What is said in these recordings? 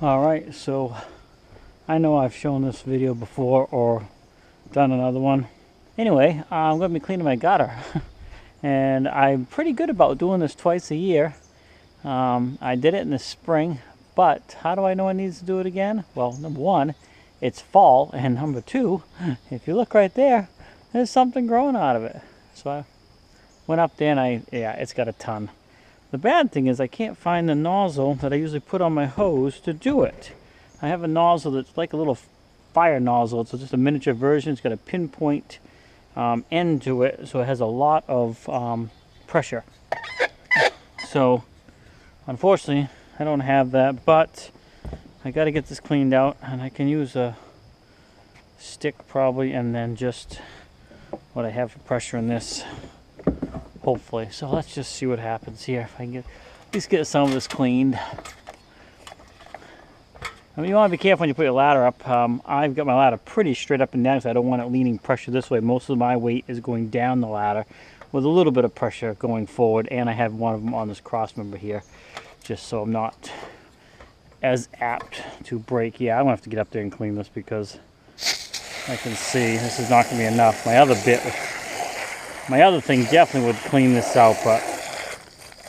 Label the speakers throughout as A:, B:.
A: Alright, so I know I've shown this video before or done another one. Anyway, I'm going to be cleaning my gutter. And I'm pretty good about doing this twice a year. I did it in the spring, but how do I know I need to do it again? Well, number one, it's fall, and number two, if you look right there, there's something growing out of it. So I went up there and it's got a ton. The bad thing is I can't find the nozzle that I usually put on my hose to do it. I have a nozzle that's like a little fire nozzle. It's just a miniature version. It's got a pinpoint end to it, so it has a lot of pressure. So unfortunately I don't have that, but I got to get this cleaned out, and I can use a stick probably, and then just what I have for pressure in this, hopefully. So let's just see what happens here. If I can get, at least get some of this cleaned. I mean, you want to be careful when you put your ladder up. I've got my ladder pretty straight up and down, so I don't want it leaning pressure this way. Most of my weight is going down the ladder with a little bit of pressure going forward, and I have one of them on this cross member here, just so I'm not as apt to break. Yeah, I'm going to have to get up there and clean this because I can see this is not going to be enough. My other thing definitely would clean this out, but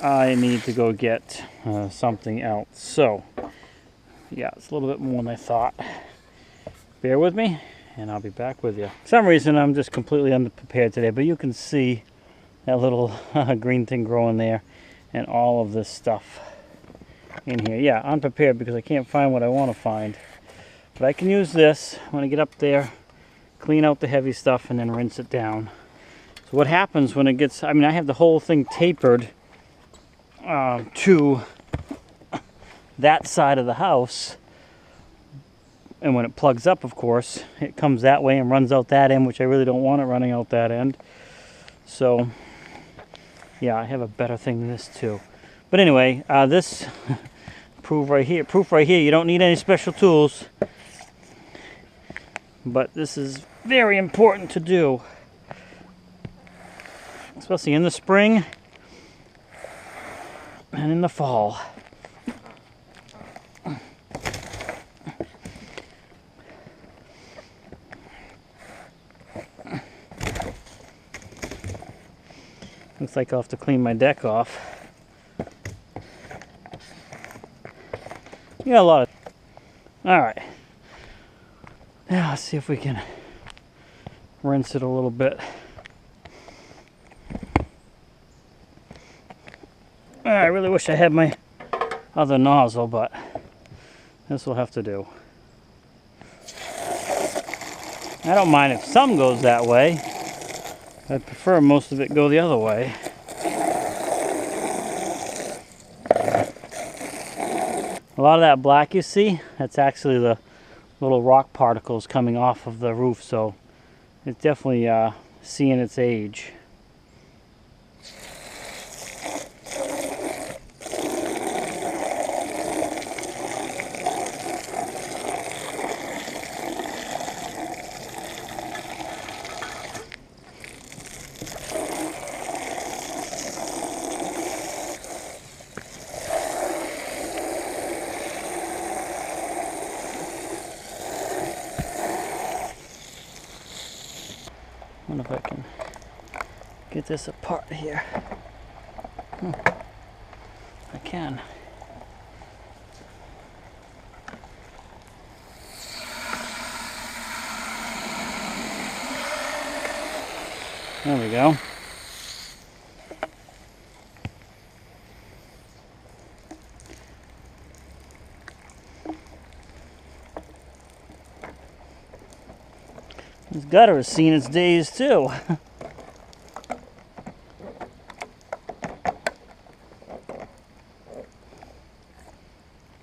A: I need to go get something else. So yeah, it's a little bit more than I thought. Bear with me, and I'll be back with you. For some reason, I'm just completely unprepared today, but you can see that little green thing growing there, and all of this stuff in here. Yeah, unprepared because I can't find what I want to find. But I can use this when I get up there, clean out the heavy stuff, and then rinse it down. So what happens when it gets, I mean, I have the whole thing tapered to that side of the house, and when it plugs up, of course, it comes that way and runs out that end, which I really don't want it running out that end. So yeah, I have a better thing than this too. But anyway, this proof right here, you don't need any special tools, but this is very important to do, especially in the spring and in the fall. Looks like I'll have to clean my deck off. You got a lot of... Alright. Now let's see if we can rinse it a little bit. I really wish I had my other nozzle, but this will have to do. I don't mind if some goes that way. I prefer most of it go the other way. A lot of that black you see, that's actually the little rock particles coming off of the roof, so it's definitely seeing its age. I wonder if I can get this apart here. I can. There we go. This gutter has seen its days too.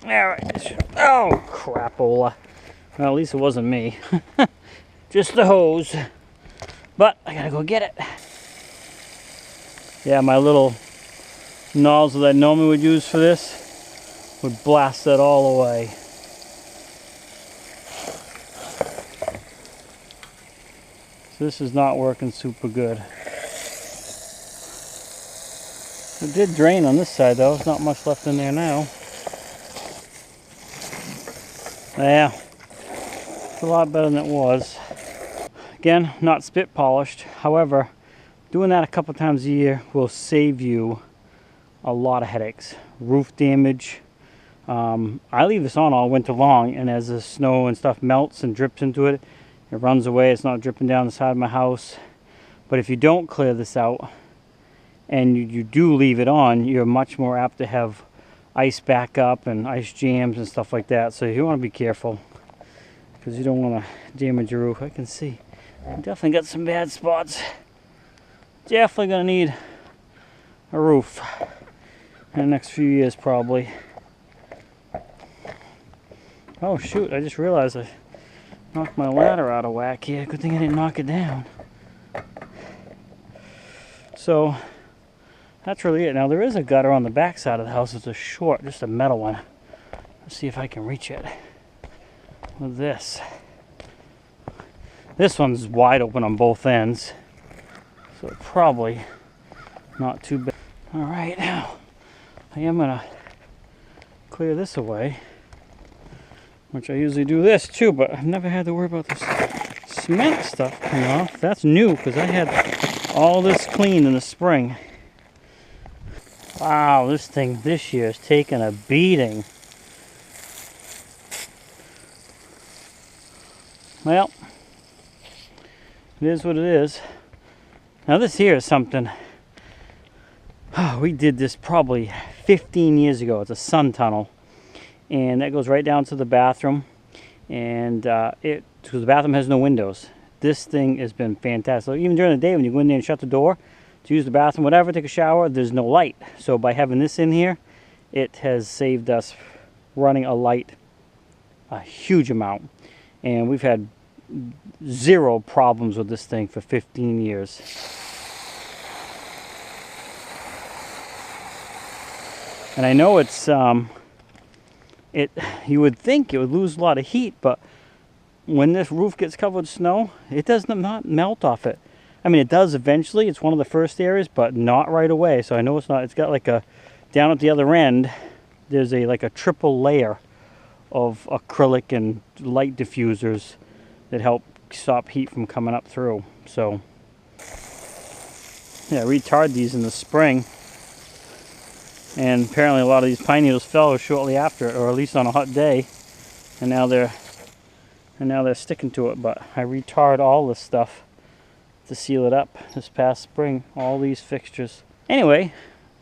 A: Alright. Oh, crapola. Well, at least it wasn't me. Just the hose. But I gotta go get it. Yeah, my little nozzle that I normally would use for this would blast that all away. So this is not working super good. It did drain on this side though. There's not much left in there now. Yeah, it's a lot better than it was. Again, not spit polished. However, doing that a couple times a year will save you a lot of headaches. Roof damage. I leave this on all winter long, and as the snow and stuff melts and drips into it, it runs away. It's not dripping down the side of my house. But if you don't clear this out and you do leave it on, you're much more apt to have ice backup and ice jams and stuff like that. So you want to be careful because you don't want to damage your roof. I can see I definitely got some bad spots. Definitely gonna need a roof in the next few years probably. Oh shoot, I just realized I knocked my ladder out of whack here. Good thing I didn't knock it down. So that's really it. Now there is a gutter on the back side of the house. It's a short, just a metal one. Let's see if I can reach it with this. This one's wide open on both ends, so probably not too bad. All right, now I am gonna clear this away, which I usually do this too, but I've never had to worry about this cement stuff coming off. That's new because I had all this clean in the spring. Wow, this thing this year is taking a beating. Well, it is what it is. Now this here is something, we did this probably 15 years ago. It's a sun tunnel, and that goes right down to the bathroom, and because the bathroom has no windows. This thing has been fantastic. So even during the day when you go in there and shut the door to use the bathroom, whatever, take a shower, there's no light. So by having this in here, it has saved us running a light a huge amount, and we've had zero problems with this thing for 15 years. And I know it's you would think it would lose a lot of heat, but when this roof gets covered with snow, it does not melt off it. I mean, it does eventually. It's one of the first areas, but not right away. So I know it's not. It's got like a, down at the other end, there's like a triple layer of acrylic and light diffusers that help stop heat from coming up through. So yeah, I retard these in the spring, and apparently a lot of these pine needles fell shortly after it, or at least on a hot day, and now they're sticking to it. But I retard all this stuff to seal it up this past spring, all these fixtures. Anyway,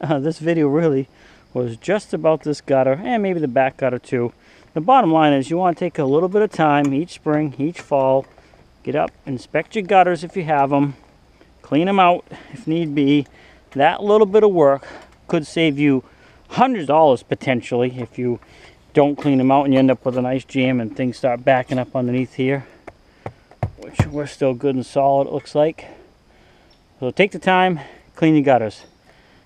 A: this video really was just about this gutter, and maybe the back gutter too. The bottom line is you want to take a little bit of time each spring, each fall, get up, inspect your gutters if you have them, clean them out if need be. That little bit of work could save you hundreds of dollars potentially if you don't clean them out and you end up with an ice jam and things start backing up underneath here, which we're still good and solid, it looks like. So take the time, clean your gutters.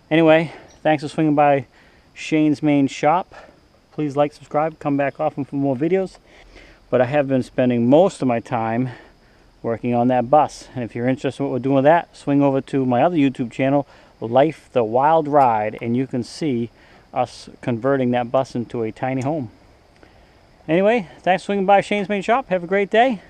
A: Anyway, thanks for swinging by Shane's Main Shop. Please like, subscribe, come back often for more videos. But I have been spending most of my time working on that bus. And if you're interested in what we're doing with that, swing over to my other YouTube channel, Life the Wild Ride, and you can see us converting that bus into a tiny home. Anyway, thanks for swinging by Shane's Main Shop. Have a great day.